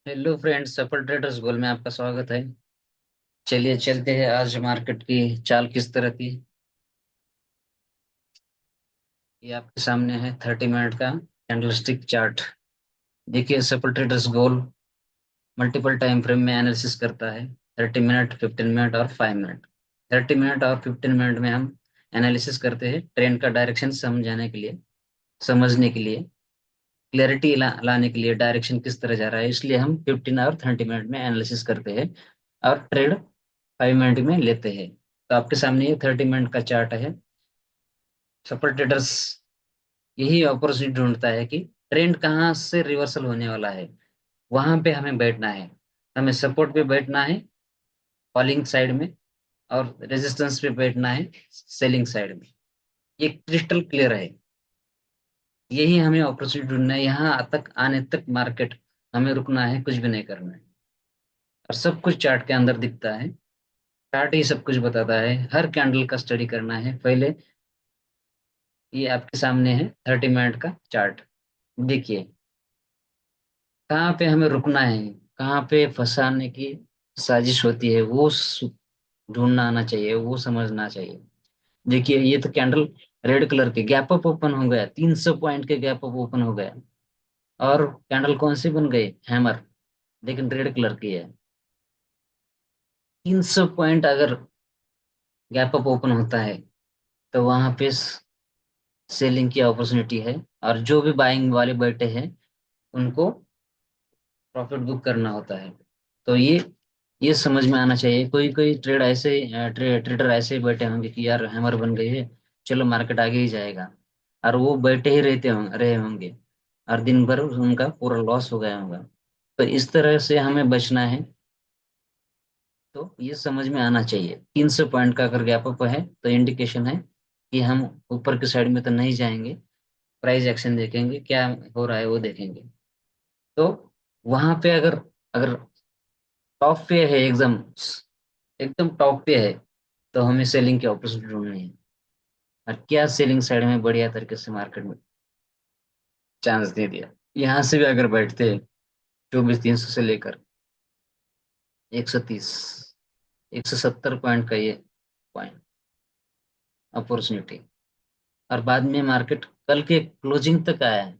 Hello friends, सफल traders गोल में आपका स्वागत है। चलिए चलते हैं, आज मार्केट की चाल किस तरह थी ये आपके सामने है। 30 मिनट का कैंडलस्टिक चार्ट। देखिए, सफल ट्रेडर्स गोल मल्टीपल टाइम फ्रेम में एनालिसिस करता है। 30 मिनट, 15 मिनट और 5 मिनट। 30 मिनट और 15 मिनट में हम एनालिसिस करते हैं ट्रेंड का डायरेक्शन समझाने के लिए, समझने के लिए, क्लैरिटी लाने के लिए डायरेक्शन किस तरह जा रहा है। इसलिए हम 15 और 30 मिनट में एनालिसिस करते हैं और ट्रेड 5 मिनट में लेते हैं। तो आपके सामने ये 30 मिनट का चार्ट है। सफल ट्रेडर्स यही अपॉर्चुनिटी ढूंढता है कि ट्रेंड कहाँ से रिवर्सल होने वाला है, वहां पे हमें बैठना है। हमें सपोर्ट पे बैठना है फॉलिंग साइड में, और रेजिस्टेंस पे बैठना है सेलिंग साइड में। ये क्रिस्टल क्लियर है। यही हमें अपॉर्चुनिटी ढूंढना है। यहाँ तक आने तक मार्केट हमें रुकना है, कुछ भी नहीं करना है। और सब कुछ चार्ट के अंदर दिखता है। चार्ट ही सब कुछ बताता है। हर कैंडल का स्टडी करना है पहले। ये आपके सामने है 30 मिनट का चार्ट। देखिए, कहाँ पे हमें रुकना है, कहाँ पे फंसाने की साजिश होती है, वो ढूंढना आना चाहिए, वो समझना चाहिए। देखिए, ये तो कैंडल रेड कलर के गैप अप ओपन हो गया, 300 पॉइंट के गैप अप ओपन हो गया। और कैंडल कौन सी बन गई? हैमर। लेकिन रेड कलर की है। 300 पॉइंट अगर गैप अप ओपन होता है तो वहां पे सेलिंग की अपॉर्चुनिटी है। और जो भी बाइंग वाले बैठे हैं उनको प्रॉफिट बुक करना होता है। तो ये समझ में आना चाहिए। कोई कोई ट्रेडर ऐसे ही बैठे होंगे कि यार हैमर बन गई है, चलो मार्केट आगे ही जाएगा। और वो बैठे ही रहे होंगे, और दिन भर उनका पूरा लॉस हो गया होगा। तो इस तरह से हमें बचना है। तो ये समझ में आना चाहिए, 300 पॉइंट का अगर गैप अप है तो इंडिकेशन है कि हम ऊपर की साइड में तो नहीं जाएंगे। प्राइस एक्शन देखेंगे, क्या हो रहा है वो देखेंगे। तो वहां पे अगर अगर टॉप पे है, एकदम एकदम टॉप पे है, तो हमें सेलिंग की अपॉर्चुनिटी ढूंढनी है। और क्या सेलिंग साइड में बढ़िया तरीके से मार्केट में चांस दे दिया। यहाँ से भी अगर बैठते हैं 24,300 से लेकर 130, 170 पॉइंट का ये पॉइंट अपॉर्चुनिटी। और बाद में मार्केट कल के क्लोजिंग तक आया है,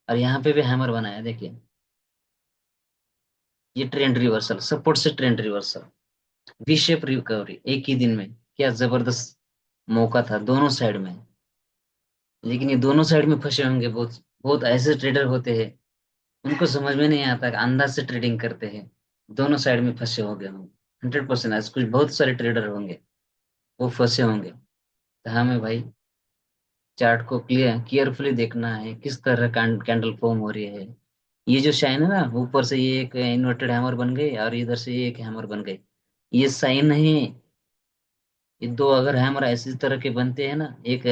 और यहाँ पे भी हैमर बनाया। देखिए, ये ट्रेंड रिवर्सल, सपोर्ट से trend reversal, V shape recovery एक ही दिन में। क्या जबरदस्त मौका था दोनों साइड में। लेकिन ये दोनों साइड में फंसे होंगे बहुत। बहुत ऐसे ट्रेडर होते हैं, उनको समझ में नहीं आता कि अंदाज से ट्रेडिंग करते हैं। दोनों साइड में फंसे होंगे हम। 100% ऐसे कुछ बहुत सारे ट्रेडर होंगे, वो फंसे होंगे। तो हमें भाई चार्ट को केयरफुली देखना है, किस तरह कैंडल फॉर्म हो रही है। ये जो शाइन है ना, ऊपर से ये एक इन्वर्टेड हैमर बन गई और इधर से ये एक हैमर बन गई। ये साइन नहीं। ये दो अगर हैमर ऐसी तरह के बनते हैं ना, एक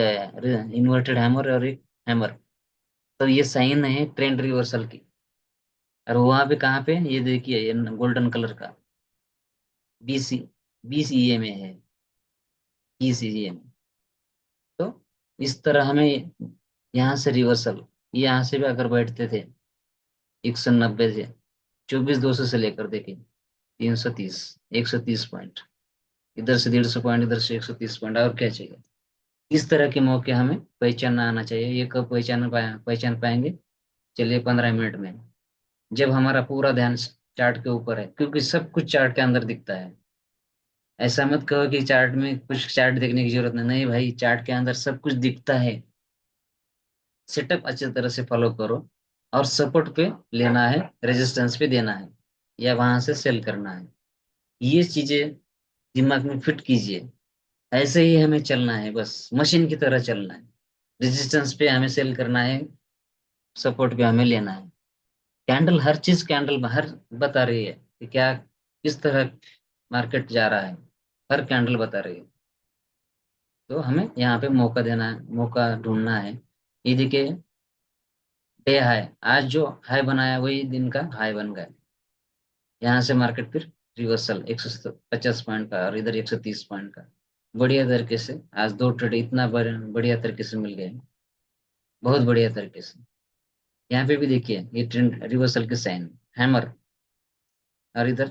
इन्वर्टेड हैमर और एक हैमर, तो ये साइन है ट्रेंड रिवर्सल की। और वहां पे कहाँ पे ये देखिए, ये गोल्डन कलर का बीसी, बीसीए में है, बीसीए में। तो इस तरह हमें यहाँ से रिवर्सल, यहाँ से भी अगर बैठते थे 190 से, 24,200 से लेकर देखे 330, 130 पॉइंट, इधर से 150 पॉइंट, इधर से 130 पॉइंट, और क्या चाहिए। इस तरह के मौके हमें पहचानना आना चाहिए। ये कब पहचान पाएंगे? चलिए, 15 मिनट में, जब हमारा पूरा ध्यान चार्ट के ऊपर है, क्योंकि सब कुछ चार्ट के अंदर दिखता है। ऐसा मत कहो कि चार्ट में कुछ, चार्ट देखने की जरूरत नहीं। नहीं भाई, चार्ट के अंदर सब कुछ दिखता है। सेटअप अच्छी तरह से फॉलो करो, और सपोर्ट पे लेना है, रेजिस्टेंस पे देना है, या वहां से सेल करना है। ये चीजें दिमाग में फिट कीजिए। ऐसे ही हमें चलना है, बस मशीन की तरह चलना है। रेजिस्टेंस पे हमें सेल करना है, सपोर्ट पे हमें लेना है। कैंडल, हर चीज कैंडल हर बता रही है कि क्या, किस तरह मार्केट जा रहा है। हर कैंडल बता रही है। तो हमें यहाँ पे मौका देना है, मौका ढूंढना है। ये देखिए, डे हाई, आज जो हाई बनाया वही दिन का हाई बन गया। यहाँ से मार्केट फिर रिवर्सल 150 पॉइंट का, और इधर 130 पॉइंट का। बढ़िया तरीके से आज दो ट्रेड इतना बढ़िया तरीके से मिल गए, बहुत बढ़िया तरीके से। यहाँ पे भी देखिए, ये ट्रेंड रिवर्सल के साइन, हैमर, और इधर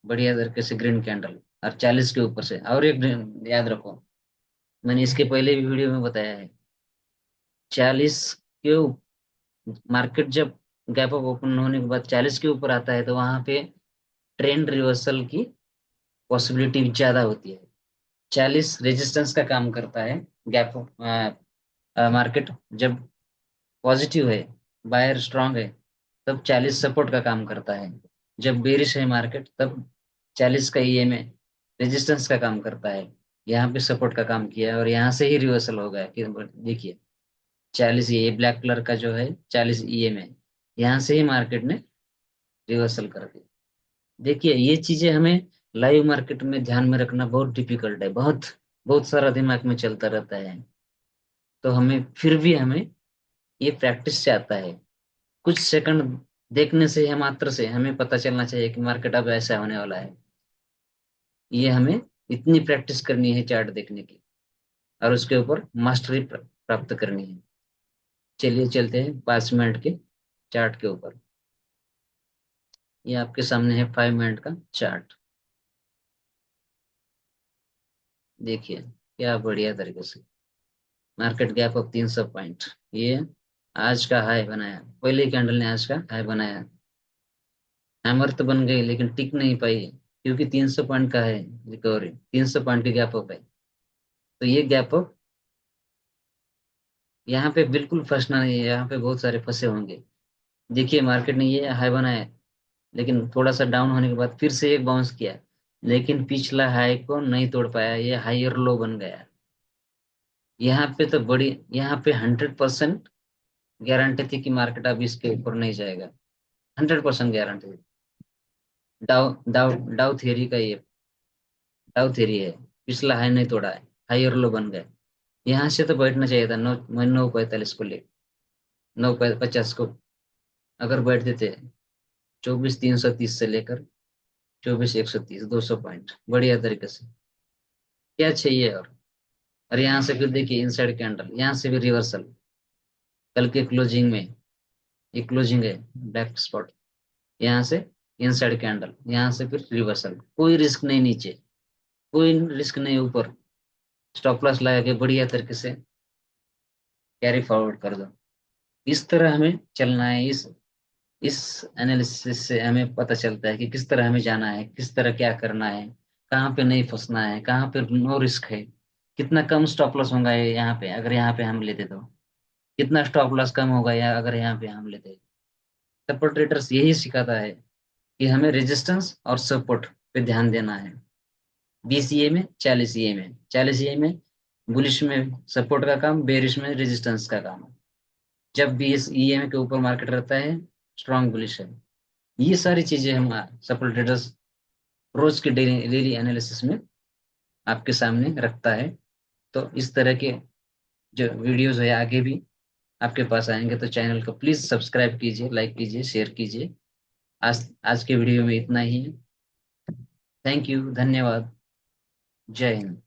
बढ़िया तरीके से ग्रीन कैंडल, और 40 के ऊपर से और एक याद रखो, मैंने इसके पहले भी वीडियो में बताया है, 40 के मार्केट जब गैप अप ओपन होने के बाद 40 के ऊपर आता है तो वहां पे ट्रेंड रिवर्सल की पॉसिबिलिटी ज्यादा होती है। 40 रेजिस्टेंस का काम करता है, गैप मार्केट जब पॉजिटिव है, बायर स्ट्रांग है, तब 40 सपोर्ट का काम करता है। जब बेरिश है मार्केट तब 40 का ईएमए रेजिस्टेंस का काम करता है। यहाँ पे सपोर्ट का काम किया है और यहाँ से ही रिवर्सल हो गया कि देखिए 40, ये ब्लैक कलर का जो है 40 ईएमए, यहाँ से ही मार्केट ने रिवर्सल कर दिया। देखिए ये चीजें हमें लाइव मार्केट में ध्यान में रखना बहुत डिफिकल्ट है, बहुत बहुत सारा दिमाग में चलता रहता है। तो हमें फिर भी हमें ये प्रैक्टिस से आता है। कुछ सेकंड देखने से या मात्र से हमें पता चलना चाहिए कि मार्केट अब ऐसा होने वाला है। ये हमें इतनी प्रैक्टिस करनी है चार्ट देखने की, और उसके ऊपर मास्टरी प्राप्त करनी है। चलिए चलते हैं 5 मिनट के चार्ट के ऊपर। ये आपके सामने है 5 मिनट का चार्ट। देखिए क्या बढ़िया तरीके से मार्केट गैप ऑफ 300 पॉइंट, ये आज का हाई बनाया, पहले कैंडल ने आज का हाई बनाया। हैमर तो बन गई लेकिन टिक नहीं पाई, क्योंकि 300 पॉइंट का है रिकवरी, 300 पॉइंट के गैप अप है। तो ये गैप अप यहाँ पे बिल्कुल फंसना नहीं है, यहाँ पे बहुत सारे फंसे होंगे। देखिए मार्केट ने ये हाई बनाया, लेकिन थोड़ा सा डाउन होने के बाद फिर से एक बाउंस किया, लेकिन पिछला हाई को नहीं तोड़ पाया, ये हायर लो बन गया। यहाँ पे तो बड़ी, यहाँ पे 100% गारंटी थी कि मार्केट अब इसके ऊपर नहीं जाएगा। 100% गारंटी। डाउ डाउ डाउ थियरी का ये डाउ थियरी है। पिछला हाई नहीं तोड़ा है, हाई और लो बन गए। यहाँ से तो बैठना चाहिए था 9:45 को ले, 9:50 को अगर बैठ देते, 24,330 से लेकर 24,130, 200 पॉइंट बढ़िया तरीके से। क्या चाहिए और यहाँ से फिर देखिए इनसाइड कैंडल, यहाँ से भी रिवर्सल। कल के क्लोजिंग में ये क्लोजिंग है, ब्लैक स्पॉट, यहाँ से इनसाइड कैंडल, यहाँ से फिर रिवर्सल। कोई रिस्क नहीं नीचे, कोई रिस्क नहीं ऊपर, स्टॉप लॉस लगा के बढ़िया तरीके से कैरी फॉरवर्ड कर दो। इस तरह हमें चलना है। इस एनालिसिस से हमें पता चलता है कि किस तरह हमें जाना है, किस तरह क्या करना है, कहाँ पे नहीं फंसना है, कहाँ पे नो रिस्क है, कितना कम स्टॉप लॉस होगा यहाँ पे अगर यहाँ पे हम लेते तो, कितना स्टॉप लॉस कम होगा या अगर यहाँ पे हम लेते। सपोर्ट ट्रेडर्स यही सिखाता है कि हमें रेजिस्टेंस और सपोर्ट पे ध्यान देना है। 20 में 40 में 40 में बुलिश में सपोर्ट का काम, बेरिश में रेजिस्टेंस का काम। जब भी इस ईएमए के ऊपर मार्केट रहता है, स्ट्रॉन्ग बुलिश है। ये सारी चीजें हम सपोर्ट ट्रेडर्स रोज के डेली डेली एनालिसिस में आपके सामने रखता है। तो इस तरह के जो वीडियोस है आगे भी आपके पास आएंगे, तो चैनल को प्लीज सब्सक्राइब कीजिए, लाइक कीजिए, शेयर कीजिए। आज आज के वीडियो में इतना ही। थैंक यू, धन्यवाद। जय हिंद।